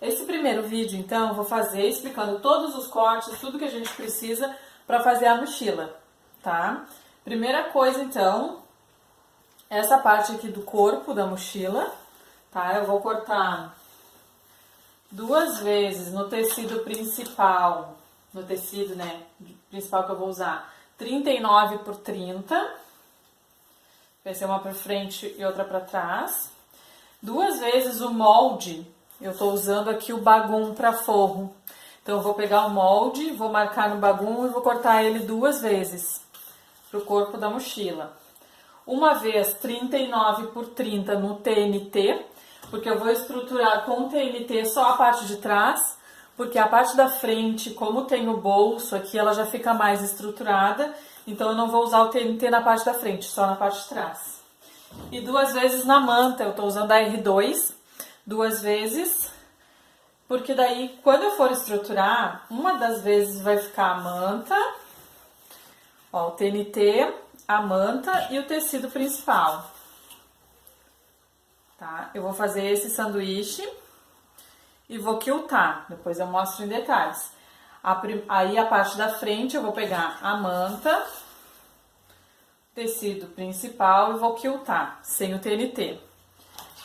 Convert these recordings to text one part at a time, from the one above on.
Esse primeiro vídeo, então, eu vou fazer explicando todos os cortes, tudo que a gente precisa para fazer a mochila, tá? Primeira coisa, então, essa parte aqui do corpo da mochila, tá? Eu vou cortar 2 vezes no tecido principal, no tecido, né, principal que eu vou usar, 39 por 30, vai ser uma para frente e outra para trás. 2 vezes o molde, eu tô usando aqui o bagum para forro. Então eu vou pegar o molde, vou marcar no bagum e vou cortar ele 2 vezes pro corpo da mochila. Uma vez 39 por 30 no TNT, porque eu vou estruturar com o TNT só a parte de trás, porque a parte da frente, como tem o bolso aqui, ela já fica mais estruturada, então eu não vou usar o TNT na parte da frente, só na parte de trás. E 2 vezes na manta, eu tô usando a R2, 2 vezes, porque daí quando eu for estruturar, uma das vezes vai ficar a manta, ó, o TNT, a manta e o tecido principal. Tá? Eu vou fazer esse sanduíche e vou quiltar, depois eu mostro em detalhes. Aí a parte da frente eu vou pegar a manta, tecido principal e vou quiltar, sem o TNT.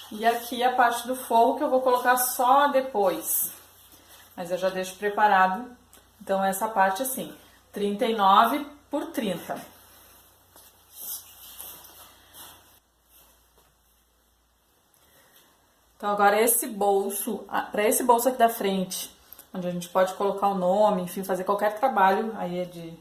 E aqui a parte do forro que eu vou colocar só depois, mas eu já deixo preparado, então essa parte assim, 39 por 30. Então agora esse bolso, para esse bolso aqui da frente, onde a gente pode colocar o nome, enfim, fazer qualquer trabalho aí de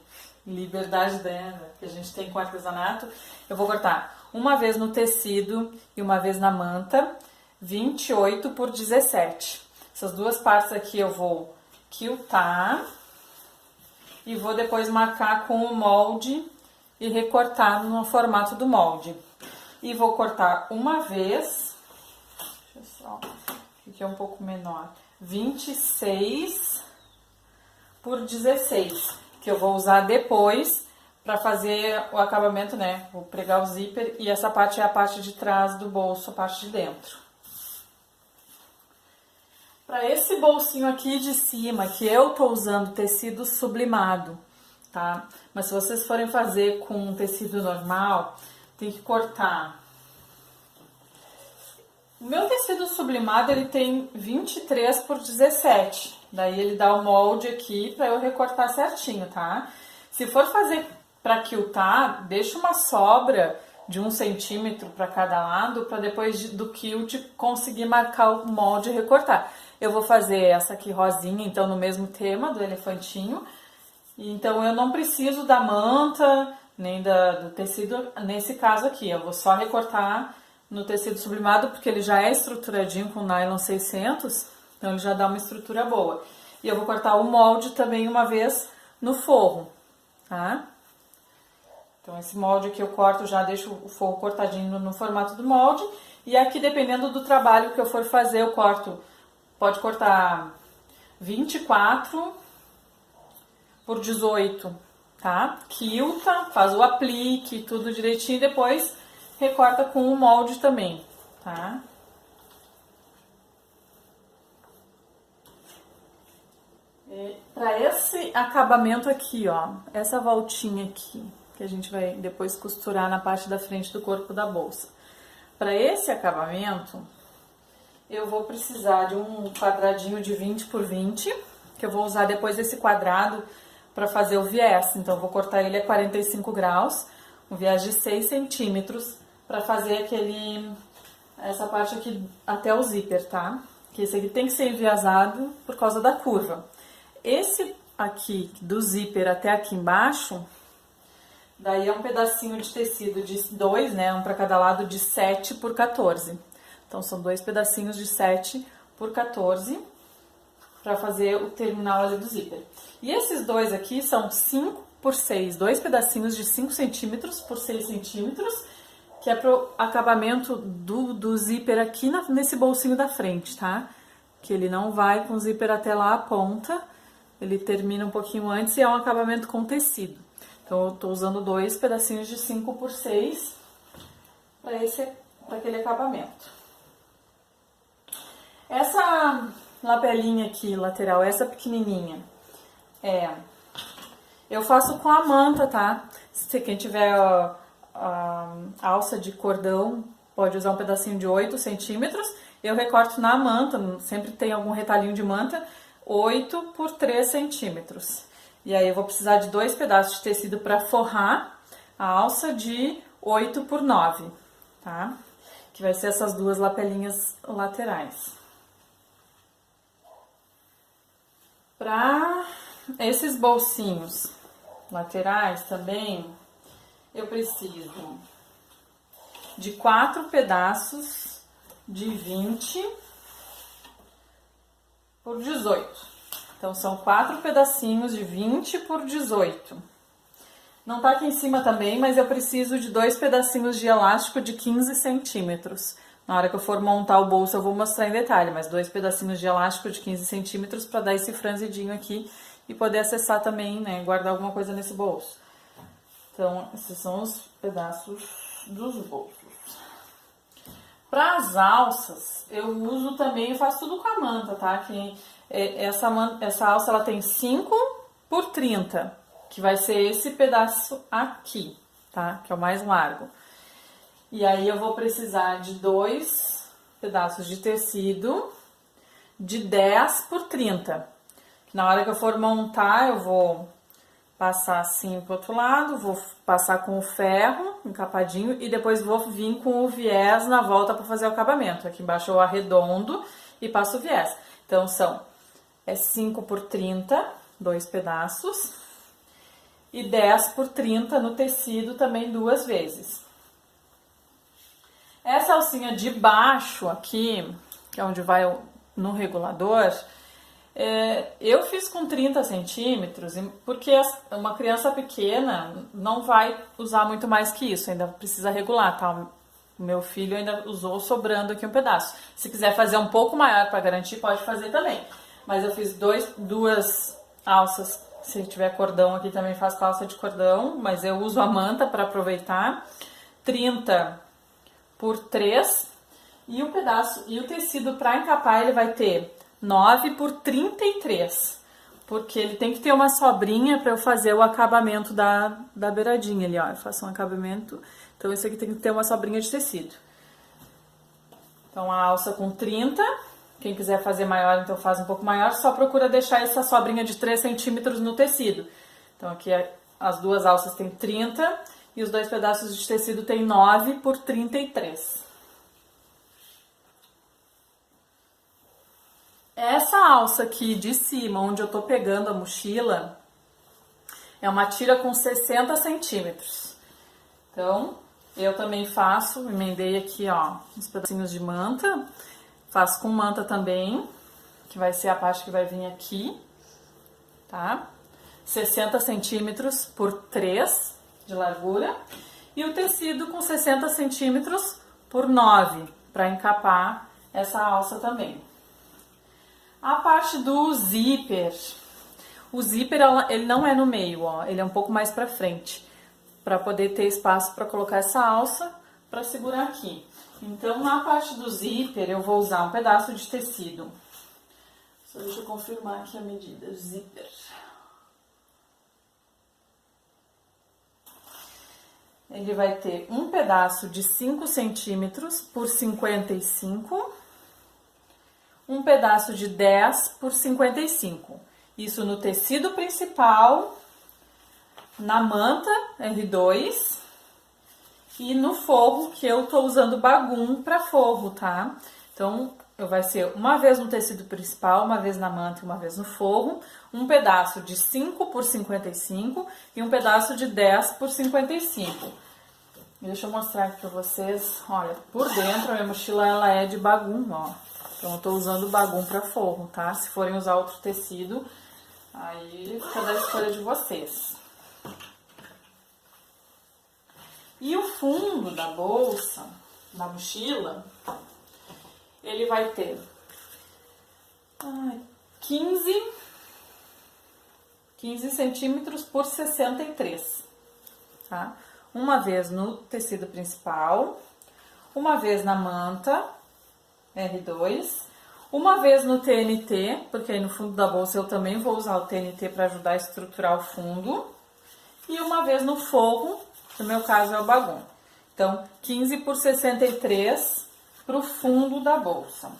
liberdade dela que a gente tem com artesanato, eu vou cortar uma vez no tecido e uma vez na manta, 28 por 17. Essas duas partes aqui eu vou quiltar e vou depois marcar com o molde e recortar no formato do molde. E vou cortar uma vez, deixa eu só, aqui é um pouco menor, 26 por 16, que eu vou usar depois para fazer o acabamento, né? Vou pregar o zíper e essa parte é a parte de trás do bolso, a parte de dentro. Para esse bolsinho aqui de cima, que eu tô usando tecido sublimado, tá? Mas se vocês forem fazer com um tecido normal, tem que cortar. O meu tecido sublimado, ele tem 23 por 17. Daí ele dá o molde aqui para eu recortar certinho, tá? Se for fazer para quiltar, deixa uma sobra de 1 centímetro para cada lado, para depois do quilt conseguir marcar o molde e recortar. Eu vou fazer essa aqui rosinha, então no mesmo tema do elefantinho. Então eu não preciso da manta, nem do tecido nesse caso aqui. Eu vou só recortar no tecido sublimado, porque ele já é estruturadinho com nylon 600, então ele já dá uma estrutura boa. E eu vou cortar o molde também uma vez no forro, tá? Então esse molde aqui eu corto, já deixo o forro cortadinho no formato do molde. E aqui, dependendo do trabalho que eu for fazer, eu corto, pode cortar 24 por 18, tá? Quilta, faz o aplique, tudo direitinho, e depois recorta com o molde também, tá? Para esse acabamento aqui, ó, essa voltinha aqui, que a gente vai depois costurar na parte da frente do corpo da bolsa. Para esse acabamento, eu vou precisar de um quadradinho de 20 por 20, que eu vou usar depois desse quadrado para fazer o viés. Então, eu vou cortar ele a 45 graus, um viés de 6 centímetros, para fazer essa parte aqui até o zíper, tá? Que esse aqui tem que ser enviesado por causa da curva. Esse aqui do zíper até aqui embaixo, daí é um pedacinho de tecido de 2, né? Um para cada lado, de 7 por 14. Então, são 2 pedacinhos de 7 por 14 para fazer o terminal ali do zíper. E esses dois aqui são 5 por 6, 2 pedacinhos de 5 centímetros por 6 centímetros, que é pro acabamento do zíper aqui nesse bolsinho da frente, tá? Que ele não vai com o zíper até lá a ponta, ele termina um pouquinho antes e é um acabamento com tecido. Então, eu tô usando 2 pedacinhos de 5 por 6 para aquele acabamento. lapelinha aqui, lateral, essa pequenininha, eu faço com a manta, tá? Se quem tiver a alça de cordão, pode usar um pedacinho de 8 centímetros. Eu recorto na manta, sempre tem algum retalhinho de manta, 8 por 3 centímetros. E aí eu vou precisar de 2 pedaços de tecido para forrar a alça de 8 por 9, tá? Que vai ser essas duas lapelinhas laterais. Para esses bolsinhos laterais também, eu preciso de 4 pedaços de 20 por 18. Então, são 4 pedacinhos de 20 por 18. Não tá aqui em cima também, mas eu preciso de 2 pedacinhos de elástico de 15 centímetros. Na hora que eu for montar o bolso eu vou mostrar em detalhe, mas 2 pedacinhos de elástico de 15 centímetros para dar esse franzidinho aqui e poder acessar também, né, guardar alguma coisa nesse bolso. Então, esses são os pedaços dos bolsos. Para as alças, eu uso também, eu faço tudo com a manta, tá? Que essa alça ela tem 5 por 30, que vai ser esse pedaço aqui, tá? Que é o mais largo. E aí eu vou precisar de 2 pedaços de tecido de 10 por 30. Na hora que eu for montar, eu vou passar assim pro outro lado, vou passar com o ferro encapadinho e depois vou vir com o viés na volta para fazer o acabamento. Aqui embaixo eu arredondo e passo o viés. Então são 5 por 30, 2 pedaços, e 10 por 30 no tecido também 2 vezes. Essa alcinha de baixo aqui, que é onde vai no regulador, eu fiz com 30 centímetros, porque uma criança pequena não vai usar muito mais que isso, ainda precisa regular, tá? O meu filho ainda usou sobrando aqui um pedaço. Se quiser fazer um pouco maior para garantir, pode fazer também. Mas eu fiz 2 alças, se tiver cordão aqui também faço com alça de cordão, mas eu uso a manta para aproveitar. 30 por 3, e o pedaço, e o tecido para encapar ele vai ter 9 por 33, porque ele tem que ter uma sobrinha para eu fazer o acabamento da beiradinha ali, ó. Eu faço um acabamento, então esse aqui tem que ter uma sobrinha de tecido. Então a alça com 30, quem quiser fazer maior, então faz um pouco maior, só procura deixar essa sobrinha de 3 centímetros no tecido. Então aqui as duas alças tem 30 e os 2 pedaços de tecido tem 9 por 33. Essa alça aqui de cima, onde eu tô pegando a mochila, é uma tira com 60 centímetros. Então, eu também faço, emendei aqui, ó, uns pedacinhos de manta. Faço com manta também, que vai ser a parte que vai vir aqui, tá? 60 centímetros por 3 de largura. E o tecido com 60 centímetros por 9, para encapar essa alça também. A parte do zíper, o zíper ele não é no meio, ó, ele é um pouco mais pra frente, para poder ter espaço para colocar essa alça para segurar aqui. Então, na parte do zíper, eu vou usar um pedaço de tecido. Só deixa eu confirmar aqui a medida, zíper. Ele vai ter um pedaço de 5 centímetros por 55, um pedaço de 10 por 55. Isso no tecido principal, na manta R2 e no forro, que eu tô usando bagum para forro, tá? Então, vai ser uma vez no tecido principal, uma vez na manta e uma vez no forro, um pedaço de 5 por 55 e um pedaço de 10 por 55. Deixa eu mostrar aqui pra vocês. Olha, por dentro a minha mochila ela é de bagum, ó. Então eu tô usando bagum para forro, tá? Se forem usar outro tecido, aí fica da escolha de vocês. E o fundo da bolsa, da mochila, ele vai ter 15 centímetros por 63, tá? Uma vez no tecido principal, uma vez na manta R2, Uma vez no TNT, porque aí no fundo da bolsa eu também vou usar o TNT para ajudar a estruturar o fundo. E uma vez no forro, no meu caso é o bagum. Então, 15 por 63 para o fundo da bolsa.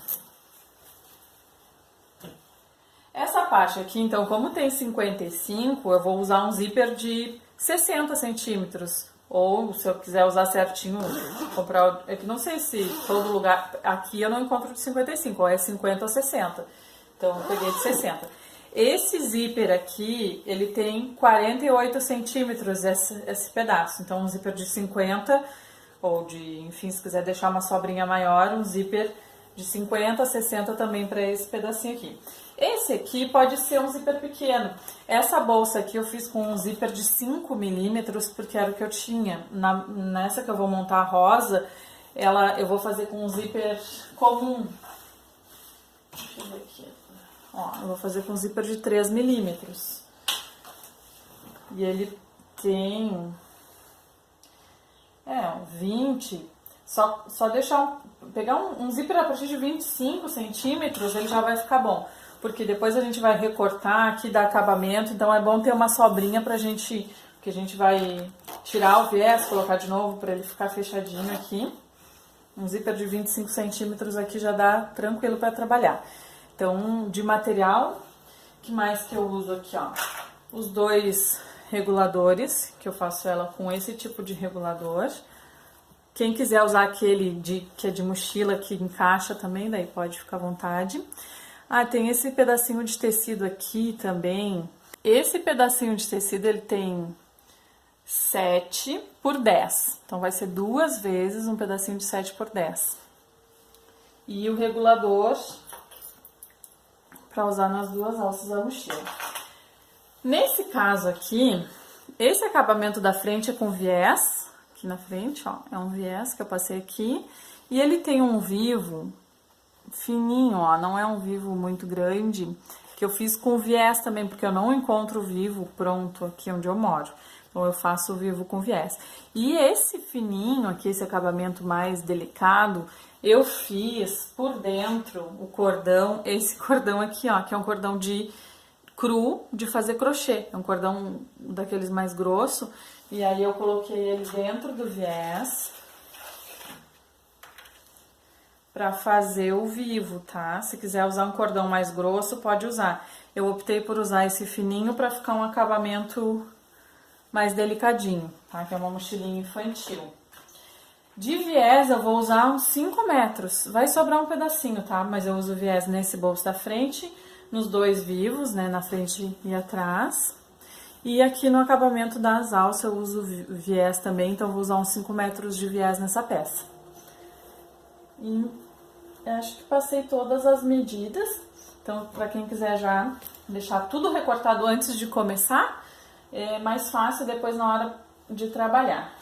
Essa parte aqui, então, como tem 55, eu vou usar um zíper de 60 centímetros. Ou, se eu quiser usar certinho, comprar... É que não sei se todo lugar... Aqui eu não encontro de 55, ou é 50 ou 60. Então, eu peguei de 60. Esse zíper aqui, ele tem 48 centímetros, esse pedaço. Então, um zíper de 50, ou de, enfim, se quiser deixar uma sobrinha maior, um zíper de 50 a 60 também para esse pedacinho aqui. Esse aqui pode ser um zíper pequeno. Essa bolsa aqui eu fiz com um zíper de 5 milímetros, porque era o que eu tinha. Nessa que eu vou montar a rosa, eu vou fazer com um zíper comum. Deixa eu ver aqui. Ó, eu vou fazer com um zíper de 3 milímetros. E ele tem... 20... Só deixar... Pegar um zíper a partir de 25 centímetros, ele já vai ficar bom. Porque depois a gente vai recortar aqui, dar acabamento, então é bom ter uma sobrinha pra gente, que a gente vai tirar o viés, colocar de novo pra ele ficar fechadinho aqui. Um zíper de 25 centímetros aqui já dá tranquilo pra trabalhar. Então, de material, que mais que eu uso aqui, ó? Os dois reguladores, que eu faço ela com esse tipo de regulador. Quem quiser usar aquele que é de mochila, que encaixa também, daí pode ficar à vontade. Ah, tem esse pedacinho de tecido aqui também. Esse pedacinho de tecido, ele tem 7 por 10. Então, vai ser 2 vezes um pedacinho de 7 por 10. E o regulador para usar nas duas alças da mochila. Nesse caso aqui, esse acabamento da frente é com viés. Aqui na frente, ó, é um viés que eu passei aqui. E ele tem um vivo fininho, ó, não é um vivo muito grande, que eu fiz com viés também, porque eu não encontro o vivo pronto aqui onde eu moro. Então, eu faço o vivo com viés. E esse fininho aqui, esse acabamento mais delicado, eu fiz por dentro o cordão, esse cordão aqui, ó, que é um cordão de cru, de fazer crochê. É um cordão daqueles mais grosso. E aí, eu coloquei ele dentro do viés para fazer o vivo, tá? Se quiser usar um cordão mais grosso, pode usar. Eu optei por usar esse fininho para ficar um acabamento mais delicadinho, tá? Que é uma mochilinha infantil. De viés, eu vou usar uns 5 metros. Vai sobrar um pedacinho, tá? Mas eu uso viés nesse bolso da frente, nos dois vivos, né? Na frente e atrás. E aqui no acabamento das alças eu uso viés também, então eu vou usar uns 5 metros de viés nessa peça. E acho que passei todas as medidas, então para quem quiser já deixar tudo recortado antes de começar, é mais fácil depois na hora de trabalhar.